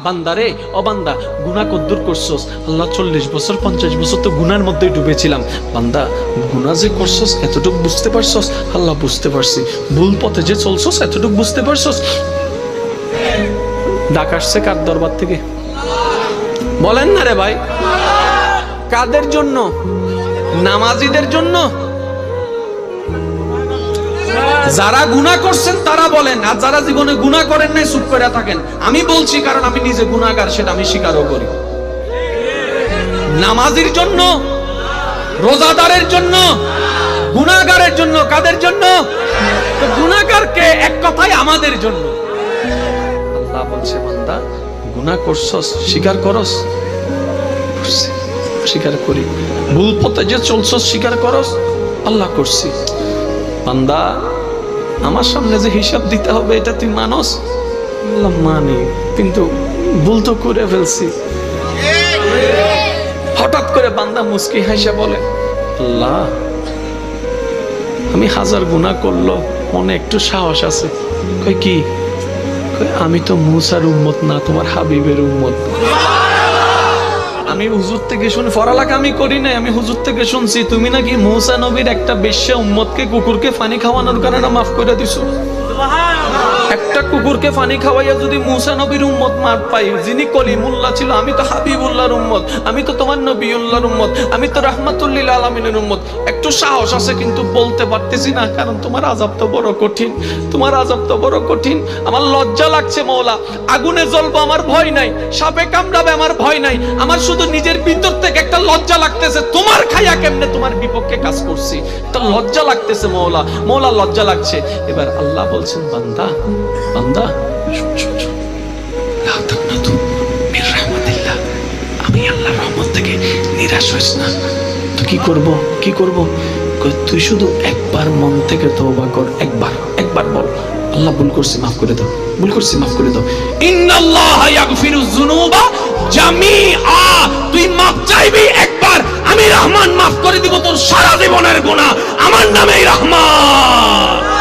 বান্দারে ও বান্দা, গুনাহ কদ্দুর করছস? আল্লাহ 40 বছর 50 বছর তো গুনার মধ্যে ডুবেছিলাম। বান্দা গুনাহ যে করছস এতটুকু বুঝতে পারছস? আল্লাহ বুঝতে পারছি। ভুল পথে যে চলছস এতটুকু বুঝতে পারছস? ডাক আসছে কার দরবার থেকে? বলেন না রে ভাই। কাদের জন্য? নামাজিদের জন্য? যারা গুনাহ করছেন তারা বলেন, আর যারা জীবনে গুনাহ করেন নাই চুপ করে থাকেন। আমি বলছি কারণ আমি নিজে গুনাহগার, সেটা আমি স্বীকারও করি। নামাজির জন্য, রোজাদারের জন্য, গুনাহগারের জন্য। কাদের জন্য? তো গুনাহগারকে এক কথায় আমাদের জন্য। আল্লাহ বলছে বান্দা গুনাহ করছস, স্বীকার করস? স্বীকার করি। ভুল পথে যে চলছস স্বীকার করস? আল্লাহ করছি। বান্দা আমার সামনে যে হিসাব দিতে হবে এটা তুই মানস? আল্লাহ মানি, কিন্তু ভুল তো করে ফেলছি। হঠাৎ করে বান্দা মুস্কি হাসে বলে, আল্লাহ আমি 1000 গুনাহ করলো, মনে একটু সাহস আছে। কই কি? আমি তো মুসার উম্মত না, তোমার হাবিবের উম্মত। আমি হুজুর থেকে শুনে, পড়ালেখা আমি করি নাই, আমি হুজুর থেকে শুনছি তুমি নাকি মুসা নবীর একটা বেশ্যা উম্মতকে কুকুরকে পানি খাওয়ানোর কারণে মাফ করে দিছো। একটা কুকুরকে পানি খাওয়াইয়া যদি মুসা নবীর উম্মত মার পাই, যিনি কলিমুল্লাহ ছিল, আমি তো হাবিবুল্লাহর উম্মত, আমি তো তোমার নবিউল্লাহর উম্মত, আমি তো রাহমাতুল আলামিনের উম্মত। একটু সাহস আছে কিন্তু বলতে পারতেছি না, কারণ তোমার আযাব তো বড় কঠিন, তোমার আযাব তো বড় কঠিন। আমার লজ্জা লাগছে মওলা। আগুনে জ্বলবো আমার ভয় নাই, সাপে কামড়াবে আমার ভয় নাই, আমার শুধু নিজের ভিতর থেকে একটা লজ্জা লাগতেছে, তোমার খাইয়া কেমনে তোমার বিপক্ষে কাজ করছি, তো লজ্জা লাগতেছে মওলা। মওলা লজ্জা লাগছে। এবার আল্লাহ বলছেন বান্দা, বান্দা আমি আল্লাহর রহমত থেকে নিরাশ হইস না। তো কি করব? কি করব? তুই শুধু একবার মন থেকে তওবা কর। একবার বল, আল্লাহ ভুল করছি মাফ করে দাও, ভুল করছি মাফ করে দাও। ইন্নাল্লাহা ইয়াগফিরুয যুনুবা জামিআ। তুই মাফ চাইবি একবার, আমি রহমান মাফ করে দিব তোর সারা জীবনের গুনাহ। আমার নামেই রহমান।